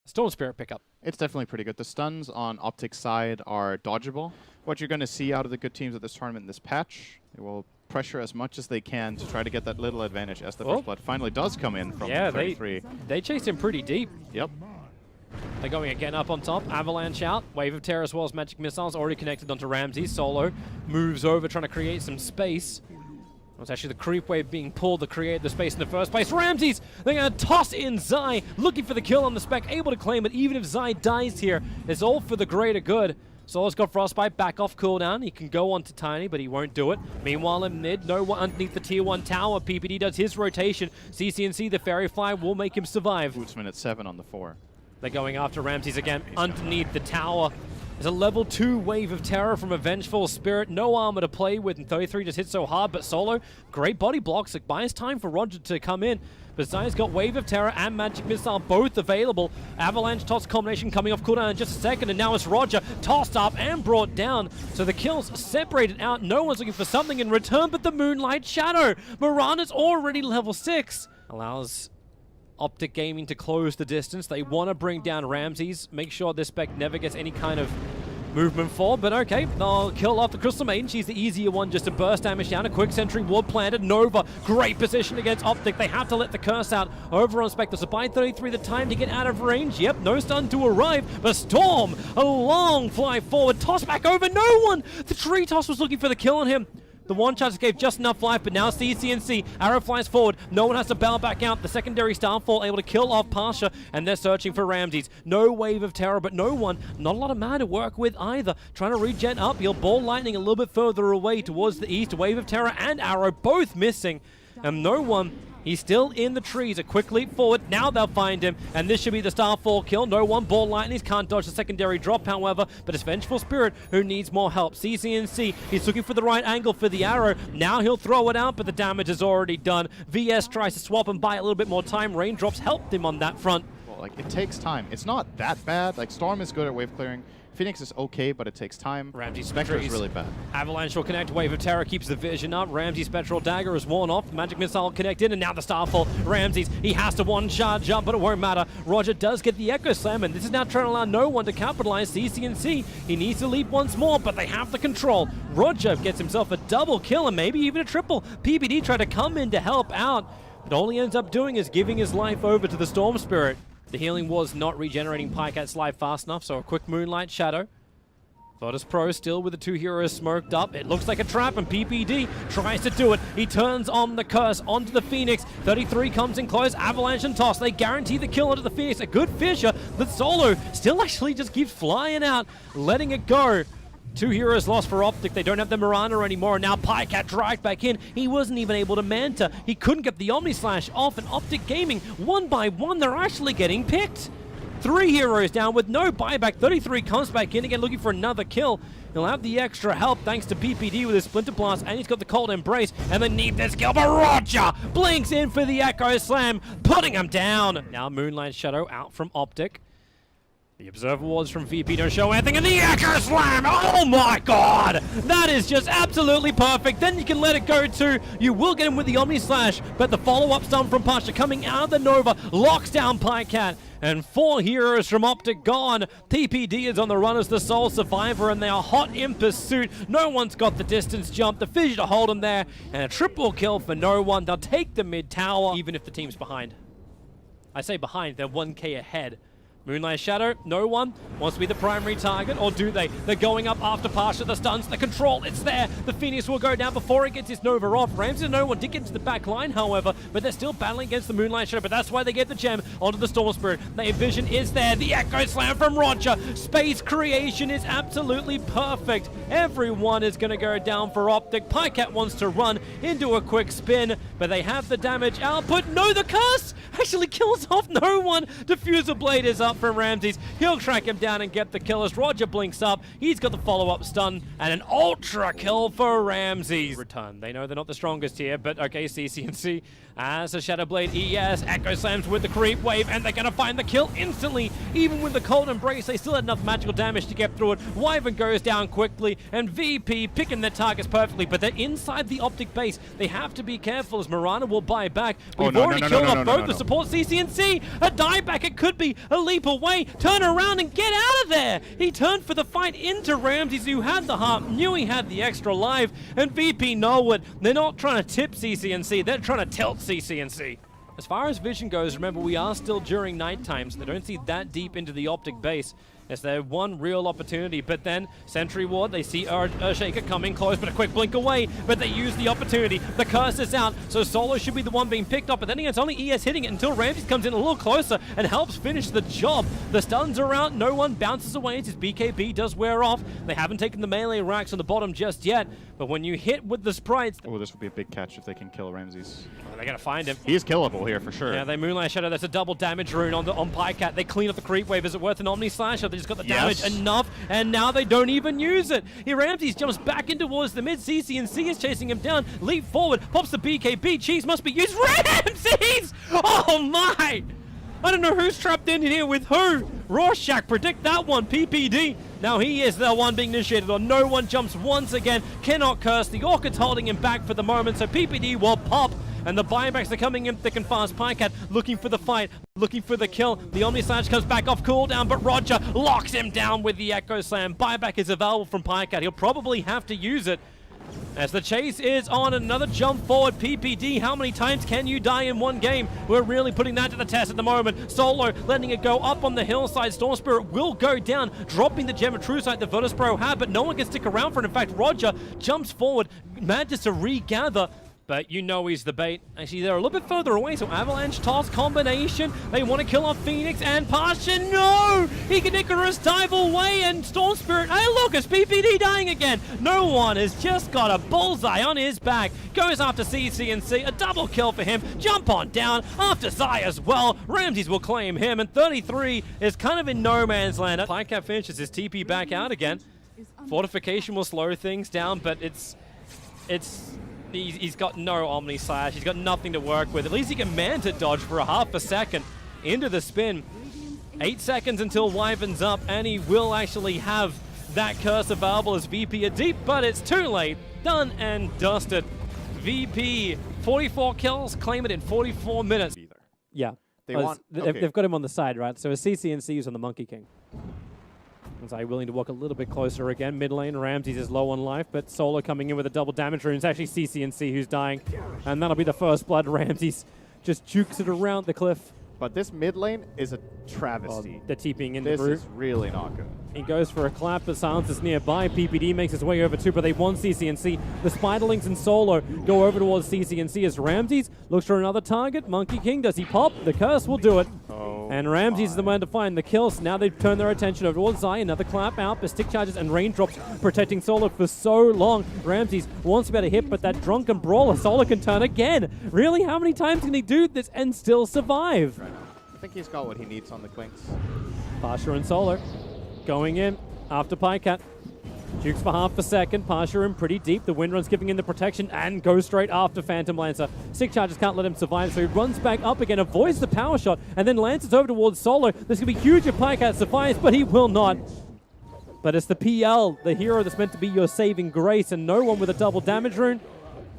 Storm Spirit pickup. It's definitely pretty good. The stuns on Optic's side are dodgeable. What you're going to see out of the good teams at this tournament in this patch, they will pressure as much as they can to try to get that little advantage as the first blood finally does come in from 33. They chased him pretty deep. Yep. They're going again up on top. Avalanche out. Wave of Terror as well as Magic Missiles already connected onto Ramsey. Solo moves over trying to create some space. It was actually the creep wave being pulled to create the space in the first place. Ramses, they're going to toss in Zai, looking for the kill on the spec, able to claim it. Even if Zai dies here, it's all for the greater good. Solo's got Frostbite back off cooldown. He can go on to Tiny, but he won't do it. Meanwhile, in mid, no one underneath the tier 1 tower. PPD does his rotation. CCNC, the Fairy Fly, will make him survive. Bootsman at 7 on the 4. They're going after Ramses again underneath the tower. There's a level 2 Wave of Terror from a Vengeful Spirit. No armor to play with, and 33 just hit so hard, but Solo, great body blocks. It buys time for Roger to come in. But Zai's got Wave of Terror and Magic Missile both available. Avalanche toss combination coming off cooldown in just a second, and now it's Roger tossed up and brought down. So the kills separated out. No one's looking for something in return but the Moonlight Shadow. Mirana's already level 6. Allows Optic Gaming to close the distance. They want to bring down Ramses, make sure this spec never gets any kind of movement forward, but okay, they'll kill off the Crystal Maiden. She's the easier one just to burst damage down. A quick sentry ward planted. Nova, great position against Optic. They have to let the curse out over on Spectre. So by 33, the time to get out of range. Yep, no stun to arrive, but Storm, a long fly forward, toss back over, no one! The tree toss was looking for the kill on him. The one charge gave just enough life, but now CCNC, arrow flies forward. No one has to bail back out. The secondary Starfall able to kill off Pasha, and they're searching for Ramses. No Wave of Terror, but no one. Not a lot of mana to work with either. Trying to regen up. He'll ball lightning a little bit further away towards the east. Wave of Terror and arrow both missing, and no one. He's still in the trees. A quick leap forward. Now they'll find him. And this should be the Starfall kill. No one. Ball lightnings. Can't dodge the secondary drop, however. But it's Vengeful Spirit who needs more help. CCNC. He's looking for the right angle for the arrow. Now he'll throw it out, but the damage is already done. VS tries to swap and buy a little bit more time. Raindrops helped him on that front. Well, like, it takes time. It's not that bad. Like, Storm is good at wave clearing. Phoenix is okay, but it takes time. Ramsey's Spectre is really bad. Avalanche will connect. Wave of Terror keeps the vision up. Ramsey's Spectral Dagger is worn off. Magic Missile connected, and now the Starfall. Ramses, he has to one charge up, but it won't matter. Roger does get the Echo Slam, and this is now trying to allow no one to capitalize. CCNC, he needs to leap once more, but they have the control. Roger gets himself a double kill, and maybe even a triple. PPD tried to come in to help out, but all he ends up doing is giving his life over to the Storm Spirit. The healing was not regenerating Pycat's life fast enough, so a quick Moonlight Shadow. Virtus Pro still with the 2 heroes smoked up. It looks like a trap, and PPD tries to do it. He turns on the curse onto the Phoenix. 33 comes in close. Avalanche and toss. They guarantee the kill onto the Phoenix. A good Fisher. The Solo still actually just keeps flying out, letting it go. 2 heroes lost for Optic. They don't have the Mirana anymore. Now Pycat dragged back in. He wasn't even able to Manta. He couldn't get the Omni Slash off, and Optic Gaming, one by one, they're actually getting picked. 3 heroes down with no buyback. 33 comes back in again looking for another kill. He'll have the extra help thanks to PPD with his Splinter Blast, and he's got the Cold Embrace, and they need this kill, but Roger blinks in for the Echo Slam, putting him down. Now Moonlight Shadow out from Optic. The Observer Wards from VP don't show anything, and the Echo Slam! Oh my god! That is just absolutely perfect. Then you can let it go too. You will get him with the Omni Slash, but the follow-up stun from Pasha coming out of the Nova locks down Pycat. And 4 heroes from Optic gone. PPD is on the run as the sole survivor, and they are hot in pursuit. No one's got the distance jump. The Fissure to hold him there, and a triple kill for no one. They'll take the mid tower, even if the team's behind. I say behind, they're 1k ahead. Moonlight Shadow, no one wants to be the primary target, or do they? They're going up after Pasha, the stuns, the control, it's there. The Phoenix will go down before it gets his Nova off. Ramsey and no one did get into the back line, however, but they're still battling against the Moonlight Shadow, but that's why they get the gem onto the Storm Spirit. The vision is there, the Echo Slam from Roger. Space creation is absolutely perfect. Everyone is going to go down for Optic. Pycat wants to run into a quick spin, but they have the damage output. No, the curse actually kills off no one. Diffuser Blade is up from Ramses. He'll track him down and get the kill as Roger blinks up. He's got the follow-up stun and an ultra kill for Ramses. Return. They know they're not the strongest here, but okay, CCNC, as the Shadow Blade ES Echo Slams with the creep wave, and they're going to find the kill instantly. Even with the Cold Embrace, they still had enough magical damage to get through it. Wyvern goes down quickly, and VP picking their targets perfectly, but they're inside the Optic base. They have to be careful as Mirana will buy back. We've already killed off both the support CCNC. A dieback, it could be a leap away. Turn around and get out of there. He turned for the fight into Ramses, who had the heart, knew he had the extra life, and VP know it. They're not trying to tip CCNC, they're trying to tilt CCNC. As far as vision goes, remember we are still during night time, so they don't see that deep into the Optic base. As their one real opportunity, but then Sentry Ward, they see Earthshaker coming close, but a quick blink away, but they use the opportunity. The curse is out, so Solo should be the one being picked up, but then again, it's only ES hitting it until Ramses comes in a little closer and helps finish the job. The stuns are out, no one bounces away as his BKB does wear off. They haven't taken the melee racks on the bottom just yet, but when you hit with the sprites... Oh, this would be a big catch if they can kill Ramses. Oh, they gotta find him. He's killable here for sure. Yeah, they Moonlight Shadow, that's a double damage rune on Pycat. They clean up the creep wave. Is it worth an Omni Slasher? They just got the damage enough, and now they don't even use it. Here Ramses jumps back in towards the mid. CCNC is chasing him down. Leap forward, pops the BKB. Cheese must be used. Ramses! Oh my! I don't know who's trapped in here with who. Rorschach, predict that one. PPD. Now he is the one being initiated on. No one jumps once again. Cannot curse. The Orchid's holding him back for the moment, so PPD will pop. And the buybacks are coming in thick and fast. Pycat looking for the fight, looking for the kill. The Omni Slash comes back off cooldown, but Roger locks him down with the Echo Slam. Buyback is available from Pycat. He'll probably have to use it. As the chase is on, another jump forward. PPD, how many times can you die in one game? We're really putting that to the test at the moment. Solo letting it go up on the hillside. Storm Spirit will go down, dropping the Gem of True Sight the Virtus Pro had, but no one can stick around for it. In fact, Roger jumps forward, manages to regather, but you know he's the bait. Actually, they're a little bit further away, so Avalanche toss combination. They want to kill off Phoenix and Pasha. No! He can Icarus dive away, and Storm Spirit. Hey, look, it's PPD dying again. No one has just got a bullseye on his back. Goes after CCNC. A double kill for him. Jump on down after Zai as well. Ramses will claim him, and 33 is kind of in no man's land. Pycat finishes his TP back out again. Fortification will slow things down, but he's got no Omni Slash. He's got nothing to work with. At least he can Manta dodge for a half a second into the spin. 8 seconds until Wyvern's up, and he will actually have that curse available as VP are deep, but it's too late. Done and dusted. VP, 44 kills, claim it in 44 minutes. Either. Yeah. They've got him on the side, right? So a CCNC is on the Monkey King. Zai willing to walk a little bit closer again. Mid lane, Ramses is low on life, but Solo coming in with a double damage rune. It's actually CCNC who's dying. And that'll be the first blood. Ramses just jukes it around the cliff. But this mid lane is a travesty. They're TPing in the This group. is really not good. He goes for a clap, but Silence is nearby. PPD makes his way over too, but they want CCNC. The Spiderlings and Solo go over towards CCNC as Ramses looks for another target. Monkey King, does he pop? The curse will do it. And Ramses is the man to find the kills. Now they've turned their attention over towards Zai. Another clap out, but stick charges and raindrops protecting Solo for so long. Ramses wants to be able to hit, but that drunken brawler, Solo can turn again. Really, how many times can he do this and still survive? Right. I think he's got what he needs on the Quinks. Pasha and Solo going in after Pycat. Jukes for half a second. Pasha in pretty deep. The Windrun's giving in the protection and goes straight after Phantom Lancer. Stick charges can't let him survive, so he runs back up again, avoids the power shot, and then lances over towards Solo. This could be huge if Pycat survives, but he will not. But it's the PL, the hero that's meant to be your saving grace, and no one with a double damage rune.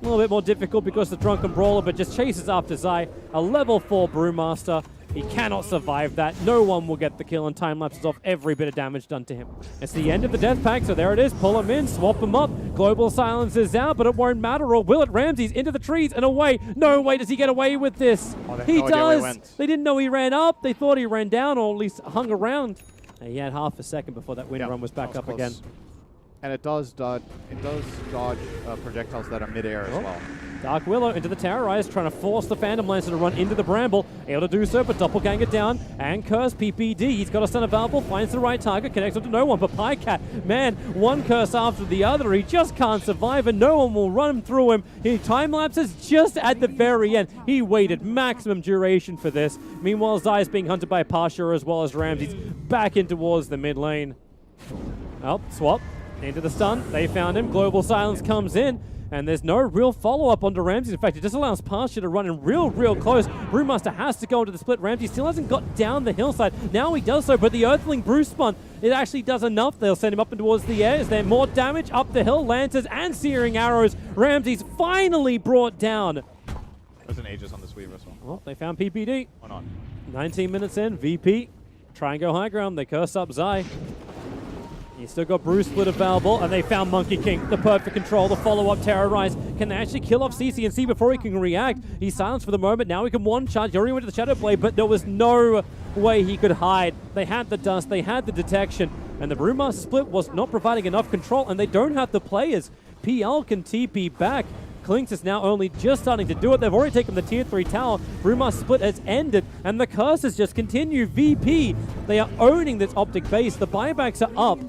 A little bit more difficult because the Drunken Brawler, but just chases after Zai. A level 4 Brewmaster. He cannot survive that. No one will get the kill, and time lapses off every bit of damage done to him. It's the end of the death pack, so there it is. Pull him in, swap him up. Global Silence is out, but it won't matter, or will it? Ramses into the trees and away. No way does he get away with this. He does. They didn't know he ran up. They thought he ran down, or at least hung around. And he had half a second before that wind run was back up again. And it does dodge projectiles that are mid-air as well. Dark Willow into the Terrorize, trying to force the Phantom Lancer to run into the Bramble. Able to do so, but Doppelganger down. And Curse PPD. He's got a stun available, finds the right target, connects onto no one. But Pycat, man, one curse after the other. He just can't survive, and no one will run through him. He time lapses just at the very end. He waited maximum duration for this. Meanwhile, Zai is being hunted by Pasha as well as Ramses. Back in towards the mid lane. Oh, swap. Into the stun. They found him. Global Silence comes in. And there's no real follow-up onto Ramsey. In fact, it just allows Pasha to run in real close. Brewmaster has to go into the split. Ramsey still hasn't got down the hillside. Now he does so, but the Earthling Brew Spawn, it actually does enough. They'll send him up and towards the air. Is there more damage? Up the hill, Lancers and Searing Arrows. Ramsey's finally brought down. There's an Aegis on this Weaver as well. Well, they found PPD. Why not? 19 minutes in, VP try and go high ground. They curse up Zai. He's still got Brew Split available, and they found Monkey King. The perfect control, the follow-up Terrorize. Can they actually kill off CCNC before he can react? He's silenced for the moment. Now he can one charge. He already went to the Shadow Blade, but there was no way he could hide. They had the dust, they had the detection, and the Brewmaster Split was not providing enough control, and they don't have the players. PL can TP back. Klinks is now only just starting to do it. They've already taken the tier 3 tower. Brewmaster Split has ended, and the curses just continue. VP, they are owning this Optic base. The buybacks are up,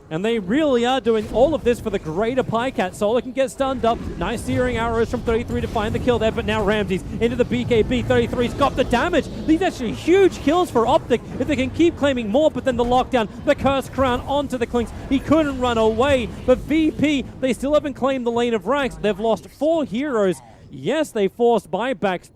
and they really are doing all of this for the greater Pycat. Solar can get stunned up. Nice Searing Arrows from 33 to find the kill there, but now Ramsey's into the BKB. 33's got the damage. These are actually huge kills for Optic if they can keep claiming more, but then the lockdown, the Curse Crown onto the Klinks. He couldn't run away, but VP, they still haven't claimed the lane of ranks. They've lost 4 heroes. Yes, they forced buybacks.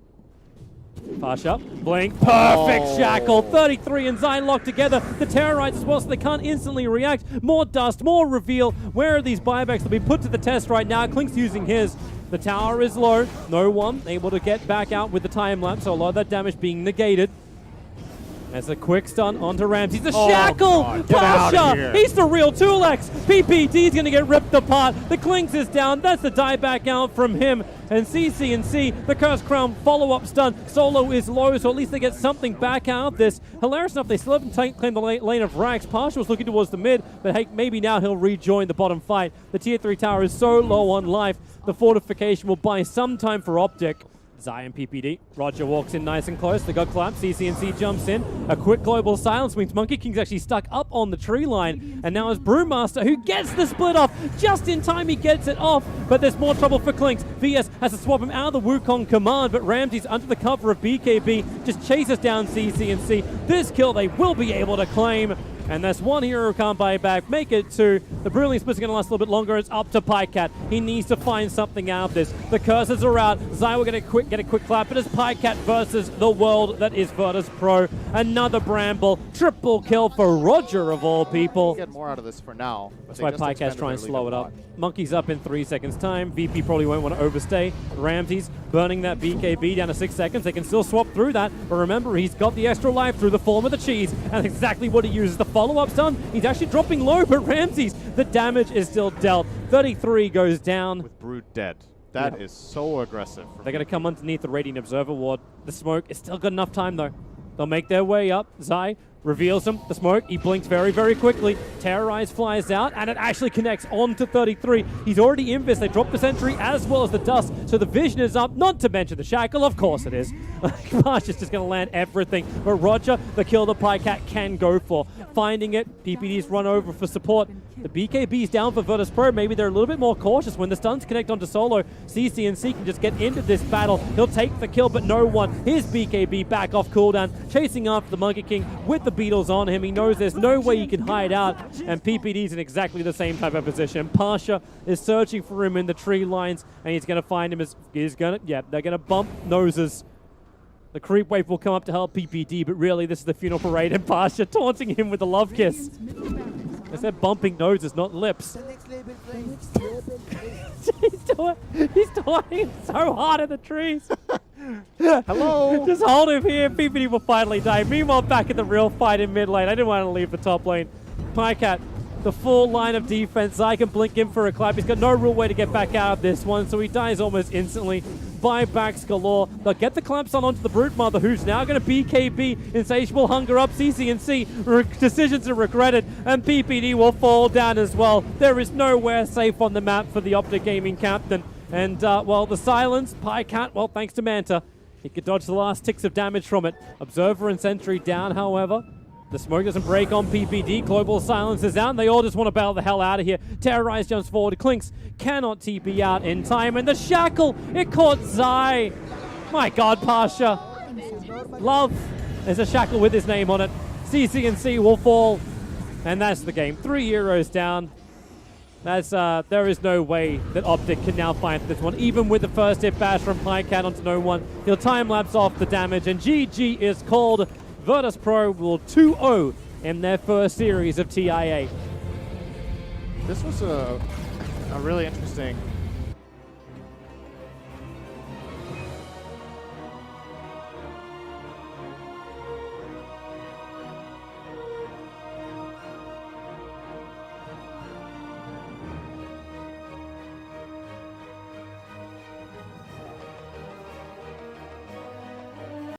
Pasha, blink, perfect shackle, 33 and Zion locked together, the Terrorites as well, so they can't instantly react. More dust, more reveal. Where are these buybacks that will be put to the test right now? Klink's using his. The tower is low, no one able to get back out with the time lapse, so a lot of that damage being negated. As a quick stun onto Ramsey. The shackle! God, get out of Pasha! here. He's the real 2X! PPD's gonna get ripped apart. The Klinks is down. That's the die back out from him. And CCNC, the Curse Crown follow-up stun. Solo is low, so at least they get something back out of this. Hilarious enough, they still haven't claimed the lane of Rax. Pasha was looking towards the mid, but hey, maybe now he'll rejoin the bottom fight. The tier 3 tower is so low on life. The fortification will buy some time for Optic. Zion PPD. Roger walks in nice and close. They got collapsed. CCNC jumps in. A quick global silence means Monkey King's actually stuck up on the tree line. And now it's Brewmaster who gets the split off. Just in time he gets it off. But there's more trouble for Klinks. VS has to swap him out of the Wukong command. But Ramsey's under the cover of BKB. Just chases down CCNC. This kill they will be able to claim. And that's one hero who can't buy back. Make it 2. The Brilliant Split's going to last a little bit longer. It's up to Pycat. He needs to find something out of this. The curses are out. Zai will get a quick clap. But it's Pycat versus the world that is Virtus Pro. Another Bramble. Triple kill for Roger of all people. Get more out of this for now. That's why Pycat's trying to slow it up. Monkey's up in 3 seconds time. VP probably won't want to overstay. Ramsey's burning that BKB down to 6 seconds. They can still swap through that. But remember, he's got the extra life through the form of the cheese. And that's exactly what he uses. The follow-up stun. He's actually dropping low, but Ramsey's, the damage is still dealt. 33 goes down. With Brood dead. That is so aggressive. They're going to come underneath the Radiant Observer ward. The smoke is still got enough time, though. They'll make their way up. Zai reveals him. The smoke, he blinks very quickly. Terrorize flies out, and it actually connects onto 33. He's already in this. They drop the sentry as well as the dust, so the vision is up, not to mention the shackle. Of course it is. Gosh, it's just going to land everything. But Roger, the kill the Pycat can go for. Finding it, PPD's run over for support. The BKB's down for Virtus Pro. Maybe they're a little bit more cautious when the stuns connect onto Solo. CCNC can just get into this battle. He'll take the kill, but no one. His BKB back off cooldown, chasing after the Monkey King with the Beatles on him. He knows there's no way he can hide out, and PPD's in exactly the same type of position. Pasha is searching for him in the tree lines, and he's going to find him as they're going to bump noses. The creep wave will come up to help PPD, but really this is the funeral parade, and Pasha taunting him with a love kiss. I said bumping noses, not lips. he's taunting so hard in the trees. Hello. Just hold him here. PPD will finally die. Meanwhile, back in the real fight in mid lane. I didn't want to leave the top lane. Pycat, the full line of defense. Zai can blink in for a clap. He's got no real way to get back out of this one, so he dies almost instantly. Buybacks galore. They'll get the clamps onto the Broodmother, who's now going to BKB. Insatiable hunger up. CCNC. Decisions are regretted, and PPD will fall down as well. There is nowhere safe on the map for the Optic Gaming captain. And, well, the silence, Pycat, well, thanks to Manta, he could dodge the last ticks of damage from it. Observer and Sentry down, however. The smoke doesn't break on PPD. Global silence is out, and they all just want to bail the hell out of here. Terrorize jumps forward. Klinks cannot TP out in time, and the shackle, it caught Zai. My God, Pasha. Love. There's a shackle with his name on it. CCNC will fall, and that's the game. 3 euros down. There is no way that Optic can now fight this one, even with the first hit bash from Pycat onto no one. He'll time-lapse off the damage, and GG is called. Virtus Pro will 2-0 in their first series of TIA. This was a really interesting